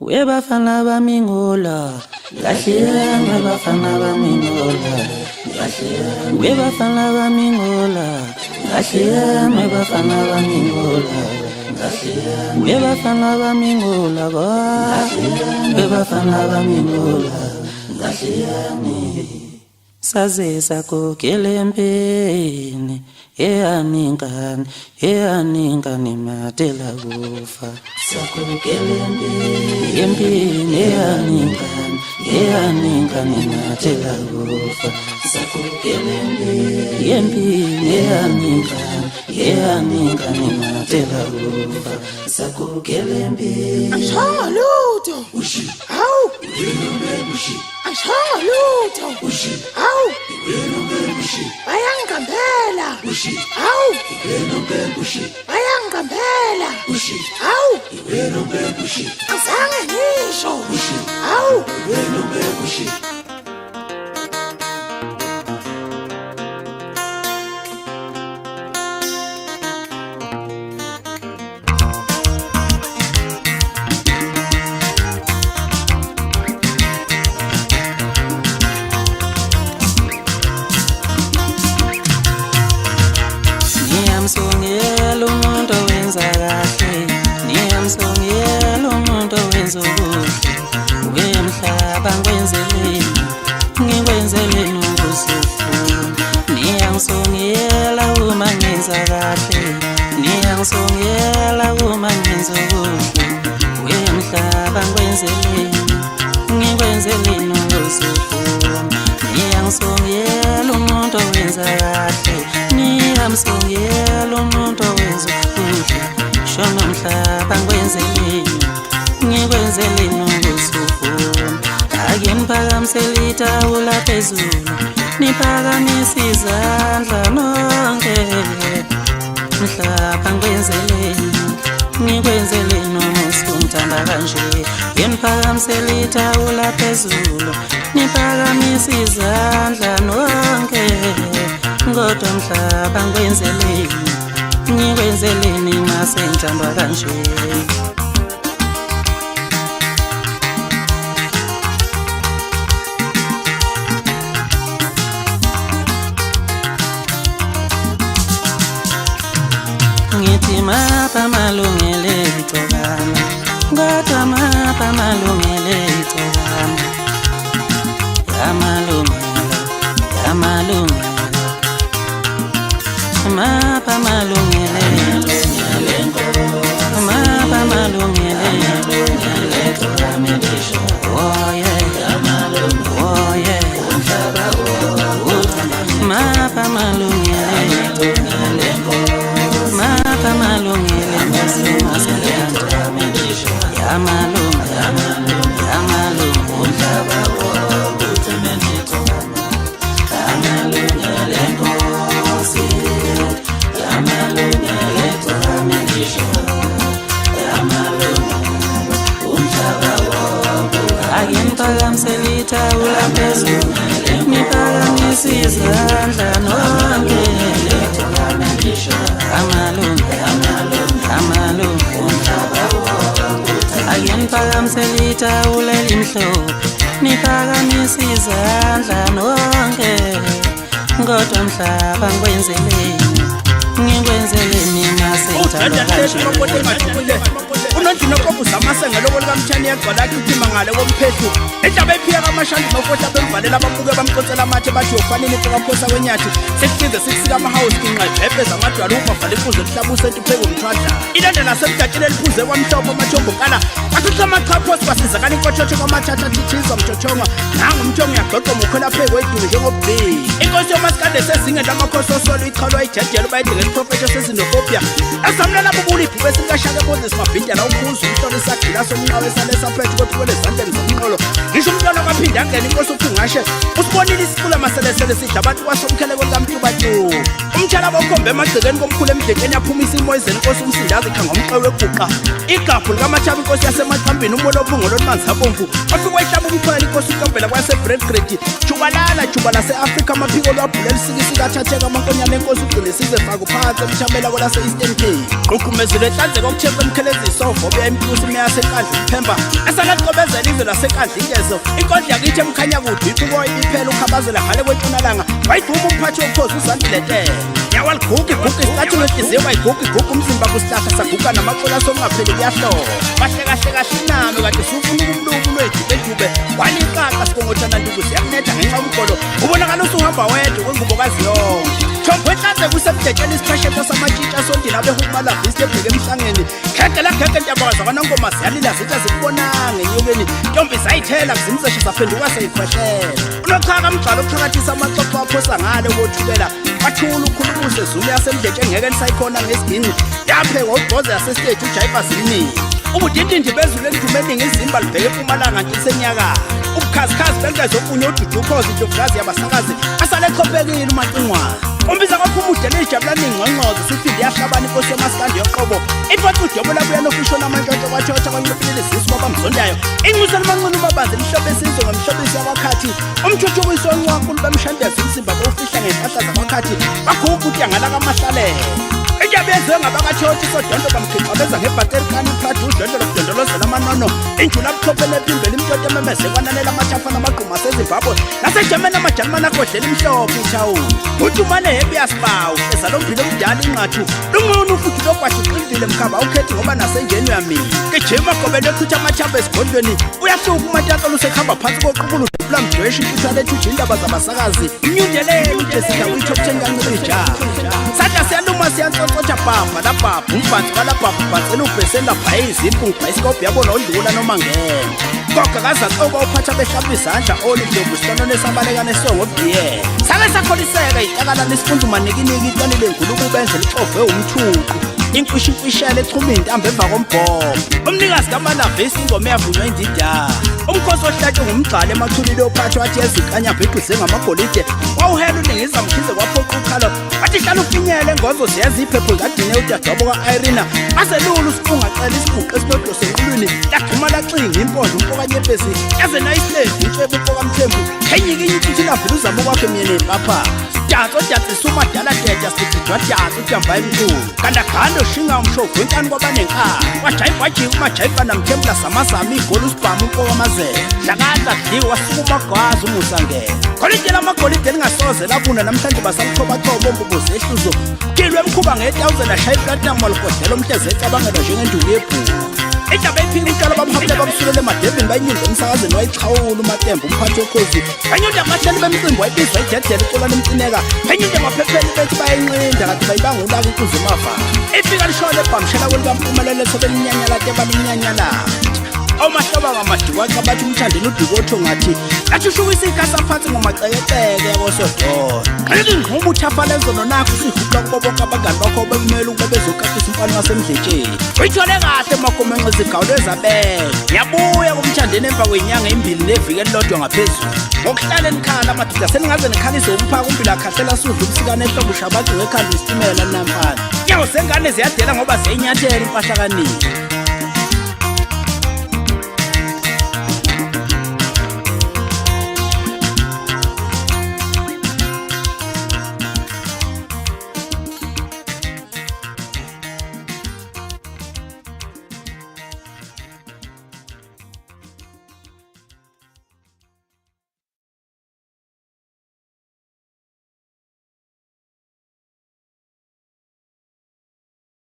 Webafana bamingola, Gashiya, Webafana bamingola, Gashiya, Webafana bamingola, Gashiya, Webafana bamingola, Gashiya, Webafana bamingola, Webafana bamingola, Gashiya. Saze sakokele mpeni, eyaningani matela kufa. Sakokele mpeni, eyaningani matela kufa. Sakokele mpeni, eyaningani matela kufa. Sakokele mpeni. Ashanga lutho. Ushi. Hawu. Ushi. Ashanga lutho. Ushi. Hawu. Ushi. Bayangigambela. Ushi. Hawu. Ushi. Bayangigambela. Ushi. Hawu. Ushi. Azange ngisho. Ushi. Hawu. Ushi. Niyamsongela umuntu owenza kahle, niyamsongela umuntu owenza okuhle. Wemhlaba ngikwenzeleni, ngikwenzeleni ukusufuna. Niyangisongela uma ngenza kahle, niyangisongela uma ngenza okuhle. Wemhlaba ngikwenzeleni, ngikwenzeleni ukusufuna. Niyangisongela umuntu owenza kahle, niyamsongela umuntu owenza okuhle. Shona mhlaba ngikwenzeleni, ngikwenzeleni ukusufuna. Ake niphakamisele itawula phezulu, niphakamise izandla nonke. Mhlaba ngikwenzeleni, ngikwenzeleni umusa ungithanda kanje. Niphakamisele itawula phezulu, niphakamise izandla nonke. Kodwa mhlaba ngikwenzeleni, ngikwenzeleni mase ngithanda kanje. Ngithi mapha malungele icokama, kodwa mapha malungele icokama. Yamalungelo, yamalungelo, mapha malungele, mapha malungele icokama. Oh yeah, oh yeah, mapha malungele, mapha malungele maselanda. Yamalunga, yamalunga, umhlaba wonke umenithoma. Yamalunga lenkosi, yamalunga lenkosi ngisho. Yamalunga, umhlaba wonke. Ake niphakamisele itawula phezulu, niphakamise izandla nonke. Yamalunga, yamalunga, umhlaba wonke. Ake niphakamisele itawula elimhlophe, niphakamise izandla nonke. Kodwa mhlaba ngikwenzeleni, ngikwenzeleni mase ngithanda kanje. Unonjino kokuza amasengelo likaMthani yagcwala akitima ngale komphezulu. Indaba ephika kamashandi nofohla bemvalela ababuke bamqotsela amathe bathi ufanele ikaphosa kwenyathi. Sekusize sikusika amahouse kinqebhe zamadwala umavala ifuze lihlabuse entipheke umthwadla. Ilanda nasemdatsheni eliphuze kwamhlophe amathombo kala. Bathuthwa amaqhaphosi basizakala inkotshotho kwamathatha thithizwa mthothonga. Nangu umthongo uyagqoqoma ukhwela pheke wedume njengobheki. Inkosi yomasikade sezingeni lamakhosi osolo ichalwa ijajelo bayidinga isiprofetho sezinofobia. Esamlela bubuliphu besikashaka Moses Mabhindela umkhuzu umhlolo isagila somnqawe salesa phethu kothwele ezandleni zomnqolo. Ngisho umntwana kwaphinde angena inkosi uphungashe. Usibonile isicula maselesele sidla abantu kwasomkhele kwenkamtubatu. Umthala bokhombe emagcekeni komkhulu emdekeni yaphumisa imoyizeni inkosi umsindazi ikhanga umxewe eguqa. Igabhu likaMathaba inkosi yasemaqhambini umoya obungolo olumanzi abomvu. Afike wayihlaba umxhwele inkosi uNtombela kwasebreadgrade. Jubalala jubala se-Afrika amaphiko lwabhula elisikisika athatheka amankonyane enkosi ugcine size faka uphansi emshamela kwelase Eastern Cape. Qhuqhumezile ehlanzeka okuthepha emkhelezi isofo ngoba impulusi meya senkandla uphemba asalaqobezela izwe lasenkandla inkezo inkondlo yakithi emkhanya kude iquko iphela ukhabazela ngale kwentshonalanga wayiduma umphathi wokhozi uZandile yawaliguga iguga isicathi ngenhliziyo wayiguga umzimba kusihlahla saguga namaxola songapheli kuyahloba kahle kahle kahle inami kade sufuna ukumluku lwejubejube waliqaqa sikongothana ndukuzi yakunetha ngenxa umgolo ubonakala usuhamba wedwa kwengubokazi yonke thombo enhlanze kusemdetsheni isiphesheto samatshitsha sondela behukumalabhisi ebheke emhlangeni khekela kheke ntyabakazi akwanankomazi yalila zitsha zikubonanga enyokeni ntombi zayithela kuzimzeshe zaphenduka seyikhwehlela unochaka mgxalo okuphakathisa amaxoxo aphosa ngale kothukela wathula ukhulumuse zulu yasemdletshe engeke nisayikhona ngesigini yapheka ugqoze yasesiteji ujayiva zimini ubudindindi bezulu endumeni ngizimba libheke empumalanga ntisenyakala ubukhazikhazi bengezokunye ududukhozi indlovukazi yabasakazi asale echopekile umaqingwana umbisa kwaphumudela ijabulani ingqongqozo siphinde yahlabana inkosi yamasikandi yoqobo iphatha udobo labuya lokushona amantshontsho kwathotha kwanciphilile zisu kwabamzondayo inxusa limanxuni ubabanzi lihlobo esizwe ngemhlobisi yakwakhathi umthuthukiso onqwaqulu bemshandeza umzimba bawufihla ngey'mpahla zakwakhathi bakhuga utiyangala kamahlalela injabu yenziwe ngabakathothi sodondo bamkhiqabeza ngebhaterikani iphratha udlondlo lokudondolozela amanono injula buchophele epimbela imtshoti ememeze kwanalela amathafa namagquma asezimbabwe nasejameni amajalimane akhohlela imhlophe ithawuni uthumane hebi yasibawu ezalombhile omdala inqathu lunqunu futhi lokwahliqindile mkhaba ukhethi ngoba nasenjeni uyamini gijima gobele echitha amathamba esigondweni uyahluka umatatsa lusekhamba phansi koqubulo ulamdweshi intutha lethuja indaba zabasakazi imnyundeleni ujesika kwi-top 10 kancibijana sathi siyaluma siyantsontsotha bhabha labhabha umbhansi walabhabha ubhansela ubheseni labhayizi impungubhayisikobhu yabona ondlula noma ngena koga kazacoba uphatha behlapha izandla olidlovu sifanone sabaleka nesongo obdiyela sake sakholiseka itakala lesifundu manikiniki itanile nguluku benze lixove umthuqu inkwishimfishele echuma iy'ntambo emva kombhobho umnikazi kamalabhesi ingoma eyavunywa indidana umkhosi ohlatshwe ngumgxala emathulile ophathwa wathi ezikanyabha eduze ngamagolide wawuhela uningiza mkhize kwaphoqa ukhalo wathi hlala ufinyele engozo ziyenza iphepho ngadine udadwabo ka-irina azelula usiqunga cela isiguqu esinodose enqulwini lagxuma laxinga impondo umpokanyepesi yaze nayisiledi intshebe umpokamthembu enyikinye intuthu lavula uzamo kwakhe myene empapha danso datsisa umadala deja sididwa danso udyamba emkhulu gandaganda ushinga umshovu wenkani kwabanenkani wajayiva wajika umajayiva namthembula samazama igoli usibhama umpokamaze dlakadla dliwe wasuka umagwazi umusa ngena golide lamagolide elingasoze labuna namhlanje basaluchobachoba ombubuzi ehluzo kilwe emkhuba nge-1000 ashaya iplatinum waligodlela umhlezi ecabangela njengenduku yebhuku indaba ephika intshalo bamhambile bamsulele emadebhini bayinyinde emsakazeni wayichawula umatembu umphathi wekhozi banyinde abahleli bemcimbi wayibizwa idedela icola limcineka banyinde ngaphepheni bethi bayinqinda kanti bayibangulaka inkuzi emavana ifika lishona ebhamshela kwelikampumelelo esobelinyanyala tebalumnyanyala awumahloba ngamadukaca bathi umthandeni uduko ngathi athushukwisa ikasa phansi ngomacekeceke yakosodona qelike ngqumba uthafalezo nonakho usihupla kubo bonke abangani bakho bekumele ukuba bezokaqisa umfana wasemdletsheni uyithole kahle magomenxe zigawulo ezabele yabuya kumthandeni emva kwenyanga embili neviki elilodwa ngaphezulu ngokuhlala enikhala amadoda seningaze nikhalise umphaka umbila akhahlela sudla ubusikane ehlobo ushabathi ngekhanda isitimela namfana nyawo zengane ziyadela ngoba ziyinyathela impahla kaningi